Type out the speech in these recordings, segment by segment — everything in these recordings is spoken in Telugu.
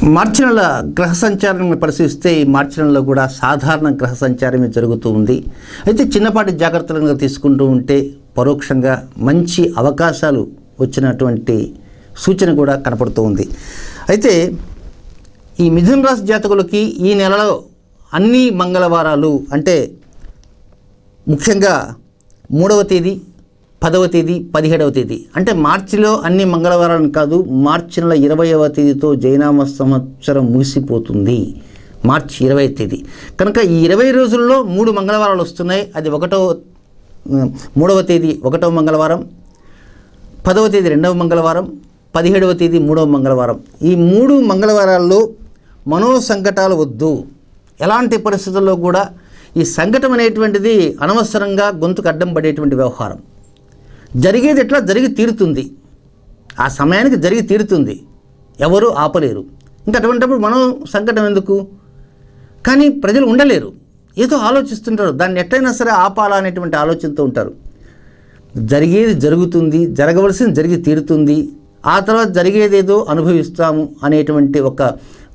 మార్చి నెల గ్రహ సంచారాన్ని పరిశీలిస్తే ఈ మార్చి నెలలో కూడా సాధారణ గ్రహ సంచారమే జరుగుతూ ఉంది. అయితే చిన్నపాటి జాగ్రత్తలను తీసుకుంటూ ఉంటే పరోక్షంగా మంచి అవకాశాలు వచ్చినటువంటి సూచన కూడా కనపడుతూ ఉంది. అయితే ఈ మిథున రాశి జాతకులకి ఈ నెలలో అన్ని మంగళవారాలు అంటే ముఖ్యంగా 3వ తేదీ, 10వ తేదీ, 17వ తేదీ అంటే మార్చిలో అన్ని మంగళవారాలను కాదు, మార్చి నెల 20వ తేదీతో జైనామ సంవత్సరం ముగిసిపోతుంది. మార్చి 20వ తేదీ కనుక ఈ 20 రోజుల్లో 3 మంగళవారాలు వస్తున్నాయి. అది 3వ తేదీ 1వ మంగళవారం, 10వ తేదీ 2వ మంగళవారం, 17వ తేదీ 3వ మంగళవారం. ఈ 3 మంగళవారాల్లో మనో సంకటాలు వద్దు. ఎలాంటి పరిస్థితుల్లో కూడా ఈ సంకటం అనేటువంటిది అనవసరంగా గొంతుకు అడ్డం పడేటువంటి వ్యవహారం. జరిగేది ఎట్లా జరిగి తీరుతుంది, ఆ సమయానికి జరిగి తీరుతుంది, ఎవరు ఆపలేరు. ఇంకా అటువంటిప్పుడు మనం సంకటం ఎందుకు? కానీ ప్రజలు ఉండలేరు, ఏదో ఆలోచిస్తుంటారు, దాన్ని ఎట్లయినా సరే ఆపాలా అనేటువంటి ఆలోచనతో ఉంటారు. జరిగేది జరుగుతుంది, జరగవలసింది జరిగి తీరుతుంది, ఆ తర్వాత జరిగేదేదో అనుభవిస్తాము అనేటువంటి ఒక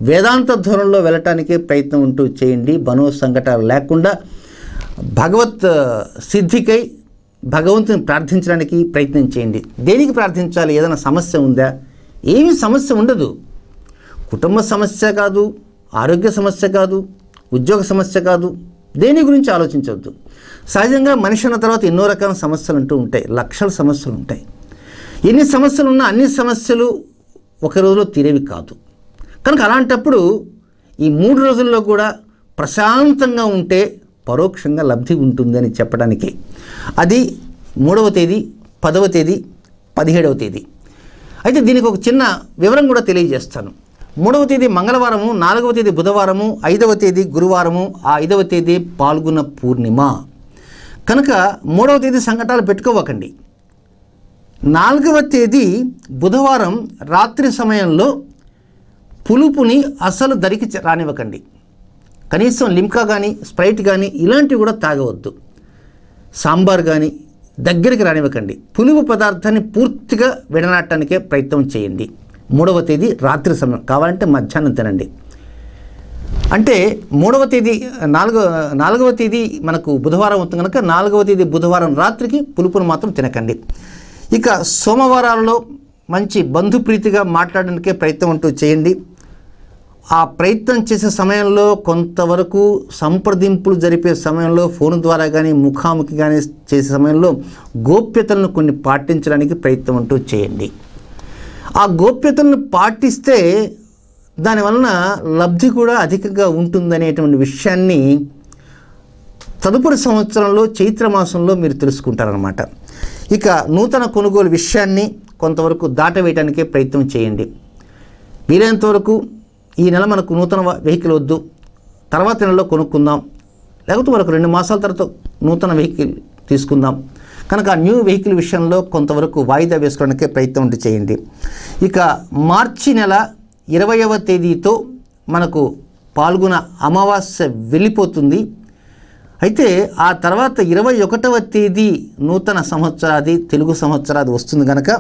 వేదాంత ధోరణిలో వెళ్ళటానికే ప్రయత్నం ఉంటూ చేయండి. మనో సంకటాలు లేకుండా భగవత్ సిద్ధికై భగవంతుని ప్రార్థించడానికి ప్రయత్నం చేయండి. దేనికి ప్రార్థించాలి? ఏదైనా సమస్య ఉందా? ఏమీ సమస్య ఉండదు. కుటుంబ సమస్య కాదు, ఆరోగ్య సమస్య కాదు, ఉద్యోగ సమస్య కాదు, దేని గురించి ఆలోచించవద్దు. సహజంగా మనిషి అన్న తర్వాత ఎన్నో రకాల సమస్యలు అంటూ ఉంటాయి, లక్షల సమస్యలు ఉంటాయి. ఎన్ని సమస్యలు ఉన్నా అన్ని సమస్యలు ఒక రోజులో తీరేవి కాదు. కనుక అలాంటప్పుడు ఈ 3 రోజుల్లో కూడా ప్రశాంతంగా ఉంటే పరోక్షంగా లబ్ధి ఉంటుందని చెప్పడానికి అది 3వ తేదీ, 10వ తేదీ, 17వ తేదీ. అయితే దీనికి ఒక చిన్న వివరం కూడా తెలియజేస్తాను. 3వ తేదీ మంగళవారము, 4వ తేదీ బుధవారము, 5వ తేదీ గురువారము, ఆ 5వ తేదీ పాల్గొన పూర్ణిమ. కనుక 3వ తేదీ సంకటాలు పెట్టుకోవకండి. 4వ తేదీ బుధవారం రాత్రి సమయంలో పులుపుని అసలు దరికి రానివ్వకండి. కనీసం లిమ్కా కానీ, స్ప్రైట్ కానీ ఇలాంటివి కూడా తాగవద్దు. సాంబార్ కానీ దగ్గరికి రానివ్వకండి. పులుపు పదార్థాన్ని పూర్తిగా విడనాటడానికే ప్రయత్నం చేయండి. 3వ తేదీ రాత్రి సమయం, కావాలంటే మధ్యాహ్నం తినండి. అంటే 3వ తేదీ 4వ తేదీ మనకు బుధవారం అవుతుంది కనుక 4వ తేదీ బుధవారం రాత్రికి పులుపును మాత్రం తినకండి. ఇక సోమవారాల్లో మంచి బంధుప్రీతిగా మాట్లాడడానికే ప్రయత్నం అంటూ చేయండి. ఆ ప్రయత్నం చేసే సమయంలో కొంతవరకు సంప్రదింపులు జరిపే సమయంలో ఫోన్ ద్వారా కానీ ముఖాముఖి కానీ చేసే సమయంలో గోప్యతలను కొన్ని పాటించడానికి ప్రయత్నం అంటూ చేయండి. ఆ గోప్యతలను పాటిస్తే దానివలన లబ్ధి కూడా అధికంగా ఉంటుందనేటువంటి విషయాన్ని తదుపరి సంవత్సరంలో చైత్రమాసంలో మీరు తెలుసుకుంటారనమాట. ఇక నూతన కొనుగోలు విషయాన్ని కొంతవరకు దాటవేయడానికే ప్రయత్నం చేయండి. వీలైనంత వరకు ఈ నెల మనకు నూతన వెహికల్ వద్దు, తర్వాత నెలలో కొనుక్కుందాం, లేకపోతే మనకు 2 మాసాల తర్వాత నూతన వెహికల్ తీసుకుందాం. కనుక ఆ న్యూ వెహికల్ విషయంలో కొంతవరకు వాయిదా వేసుకోవడానికే ప్రయత్నం చేయండి. ఇక మార్చి నెల 20వ తేదీతో మనకు పాల్గొన అమావాస్య వెళ్ళిపోతుంది. అయితే ఆ తర్వాత 21వ తేదీ నూతన సంవత్సరాది, తెలుగు సంవత్సరాది వస్తుంది కనుక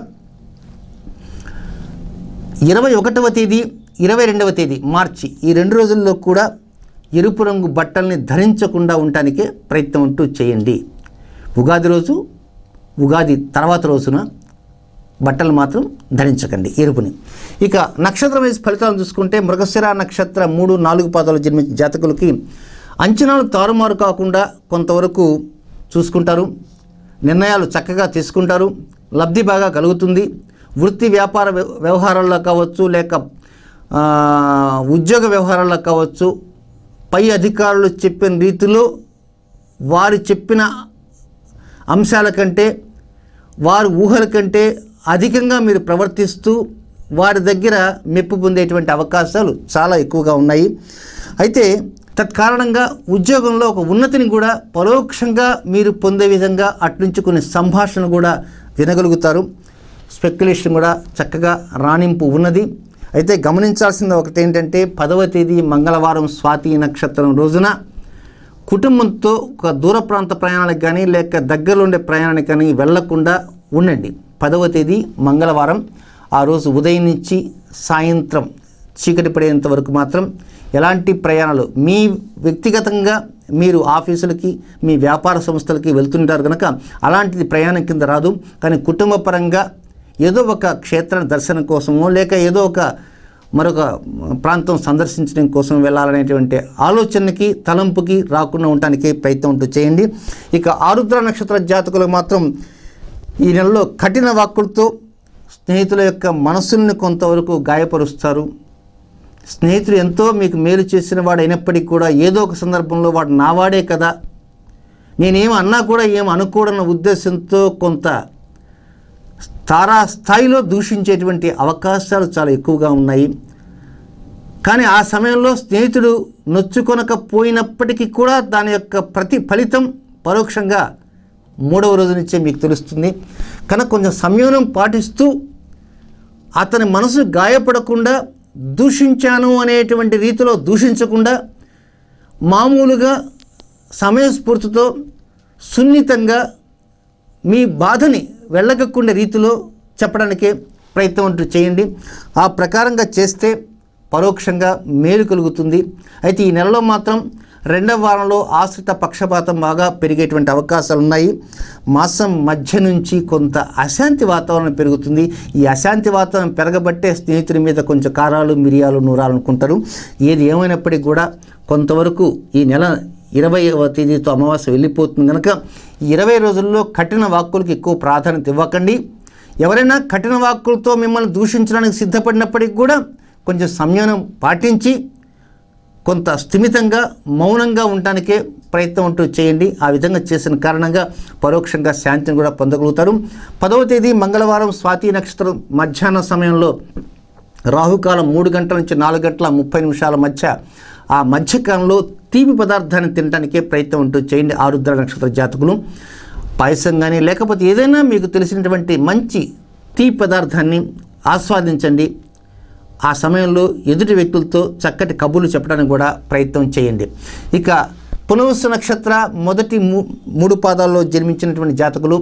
21వ తేదీ, 22వ తేదీ మార్చి ఈ 2 రోజుల్లో కూడా ఎరుపు రంగు బట్టల్ని ధరించకుండా ఉండటానికే ప్రయత్నం అంటూ చేయండి. ఉగాది రోజు, ఉగాది తర్వాత రోజున బట్టలు మాత్రం ధరించకండి ఎరుపుని. ఇక నక్షత్రం వేసి ఫలితాలను చూసుకుంటే మృగశిర నక్షత్ర 3, 4 పాదాలు జన్మించిన జాతకులకి అంచనాలు తారుమారు కాకుండా కొంతవరకు చూసుకుంటారు, నిర్ణయాలు చక్కగా తీసుకుంటారు, లబ్ధి బాగా కలుగుతుంది. వృత్తి వ్యాపార వ్యవహారాల్లో కావచ్చు, లేక ఉద్యోగ వ్యవహారాల్లో కావచ్చు, పై అధికారులు చెప్పిన రీతిలో వారు చెప్పిన అంశాల కంటే, వారి ఊహల కంటే అధికంగా మీరు ప్రవర్తిస్తూ వారి దగ్గర మెప్పు పొందేటువంటి అవకాశాలు చాలా ఎక్కువగా ఉన్నాయి. అయితే తత్కారణంగా ఉద్యోగంలో ఒక ఉన్నతిని కూడా పరోక్షంగా మీరు పొందే విధంగా అట్నుంచి కొన్ని సంభాషణ కూడా వినగలుగుతారు. స్పెక్యులేషన్ కూడా చక్కగా రాణింపు ఉన్నది. అయితే గమనించాల్సింది ఒకటి ఏంటంటే 10వ తేదీ మంగళవారం స్వాతి నక్షత్రం రోజున కుటుంబంతో ఒక దూర ప్రాంత ప్రయాణానికి కానీ లేక దగ్గరలో ఉండే ప్రయాణానికి కానీ వెళ్లకుండా ఉండండి. 10వ తేదీ మంగళవారం ఆ రోజు ఉదయం నుంచి సాయంత్రం చీకటి పడేంత వరకు మాత్రం ఎలాంటి ప్రయాణాలు మీ వ్యక్తిగతంగా మీరు ఆఫీసులకి మీ వ్యాపార సంస్థలకి వెళ్తుంటారు కనుక అలాంటిది ప్రయాణం కింద రాదు. కానీ కుటుంబ పరంగా ఏదో ఒక క్షేత్ర దర్శనం కోసమో లేక ఏదో ఒక మరొక ప్రాంతం సందర్శించడం కోసం వెళ్ళాలనేటువంటి ఆలోచనకి తలంపుకి రాకుండా ఉండటానికి ప్రయత్నం ఉంటూ చేయండి. ఇక ఆరుద్ర నక్షత్ర జాతకులకు మాత్రం ఈ నెలలో కఠిన వాక్కులతో స్నేహితుల యొక్క మనస్సుల్ని కొంతవరకు గాయపరుస్తారు. స్నేహితుడు ఎంతో మీకు మేలు చేసిన వాడు అయినప్పటికీ కూడా ఏదో ఒక సందర్భంలో వాడు నావాడే కదా, నేనేం అన్నా కూడా ఏం అనుకోడన్న ఉద్దేశంతో కొంత తారాస్థాయిలో దూషించేటువంటి అవకాశాలు చాలా ఎక్కువగా ఉన్నాయి. కానీ ఆ సమయంలో స్నేహితుడు నొచ్చుకొనకపోయినప్పటికీ కూడా దాని యొక్క ఫలితం పరోక్షంగా 3వ రోజు నుంచే మీకు తెలుస్తుంది. కనుక కొంచెం సంయమనం పాటిస్తూ అతని మనసు గాయపడకుండా, దూషించాను అనేటువంటి రీతిలో దూషించకుండా మామూలుగా సమయస్ఫూర్తితో సున్నితంగా మీ బాధని వెళ్ళగక్కుండే రీతిలో చెప్పడానికే ప్రయత్నం అంటూ చేయండి. ఆ ప్రకారంగా చేస్తే పరోక్షంగా మేలు కలుగుతుంది. అయితే ఈ నెలలో మాత్రం 2వ వారంలో ఆశ్రిత పక్షపాతం బాగా పెరిగేటువంటి అవకాశాలు ఉన్నాయి. మాసం మధ్య నుంచి కొంత అశాంతి వాతావరణం పెరుగుతుంది. ఈ అశాంతి వాతావరణం పెరగబట్టే స్నేహితుడి మీద కొంచెం కారాలు మిరియాలు నూరాలు అనుకుంటారు. ఏది ఏమైనప్పటికీ కూడా కొంతవరకు ఈ నెల 20వ తేదీతో అమావాస్య వెళ్ళిపోతుంది కనుక ఈ 20 రోజుల్లో కఠిన వాక్కులకు ఎక్కువ ప్రాధాన్యత ఇవ్వకండి. ఎవరైనా కఠిన వాక్కులతో మిమ్మల్ని దూషించడానికి సిద్ధపడినప్పటికీ కూడా కొంచెం సంయమనం పాటించి కొంత స్థిమితంగా మౌనంగా ఉండటానికే ప్రయత్నం అంటూ చేయండి. ఆ విధంగా చేసిన కారణంగా పరోక్షంగా శాంతిని కూడా పొందగలుగుతారు. 10వ తేదీ మంగళవారం స్వాతి నక్షత్రం మధ్యాహ్న సమయంలో రాహుకాలం 3 గంటల నుంచి 4 గంటల 30 నిమిషాల మధ్య ఆ మధ్యకాలంలో తీపి పదార్థాన్ని తినడానికే ప్రయత్నం అంటూ చేయండి. ఆరుద్ర నక్షత్ర జాతకులు పాయసం కానీ లేకపోతే ఏదైనా మీకు తెలిసినటువంటి మంచి తీపి పదార్థాన్ని ఆస్వాదించండి. ఆ సమయంలో ఎదుటి వ్యక్తులతో చక్కటి కబుర్లు చెప్పడానికి కూడా ప్రయత్నం చేయండి. ఇక పునర్వసు నక్షత్ర మొదటి 3 పాదాల్లో జన్మించినటువంటి జాతకులు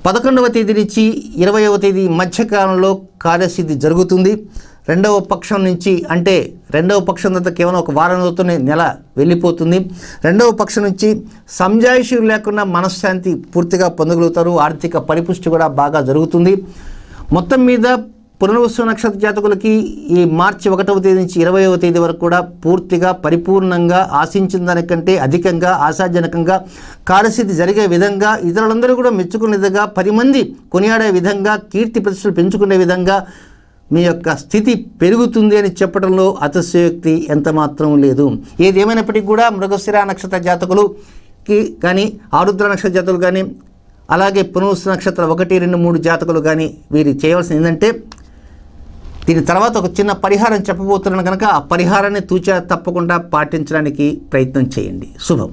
11వ తేదీ నుంచి 20వ తేదీ మధ్యకాలంలో కార్యసిద్ధి జరుగుతుంది. 2వ పక్షం నుంచి అంటే 2వ పక్షం తర్వాత కేవలం ఒక వారం రోజుతోనే నెల వెళ్ళిపోతుంది. 2వ పక్షం నుంచి సంజాయిషి లేకుండా మనశ్శాంతి పూర్తిగా పొందగలుగుతారు. ఆర్థిక పరిపుష్టి కూడా బాగా జరుగుతుంది. మొత్తం మీద పునర్వసు నక్షత్ర జాతకులకి ఈ మార్చి 1వ తేదీ నుంచి 20వ తేదీ వరకు కూడా పూర్తిగా పరిపూర్ణంగా ఆశించిన దానికంటే అధికంగా ఆశాజనకంగా కార్యసిద్ధి జరిగే విధంగా, ఇతరులందరూ కూడా మెచ్చుకునే విధంగా, 10 మంది కొనియాడే విధంగా, కీర్తి ప్రతిష్టలు పెంచుకునే విధంగా మీ యొక్క స్థితి పెరుగుతుంది అని చెప్పడంలో అతిశయోక్తి ఎంత మాత్రం లేదు. ఏది ఏమైనప్పటికీ కూడా మృగశిర నక్షత్ర జాతకులుకి కానీ ఆరుద్ర నక్షత్ర జాతకులు కానీ అలాగే పునర్వసు నక్షత్ర 1, 2, 3 జాతకులు కానీ వీరు చేయవలసింది ఏంటంటే దీని తర్వాత ఒక చిన్న పరిహారం చెప్పబోతున్నాను కనుక ఆ పరిహారాన్ని తూచా తప్పకుండా పాటించడానికి ప్రయత్నం చేయండి. శుభం.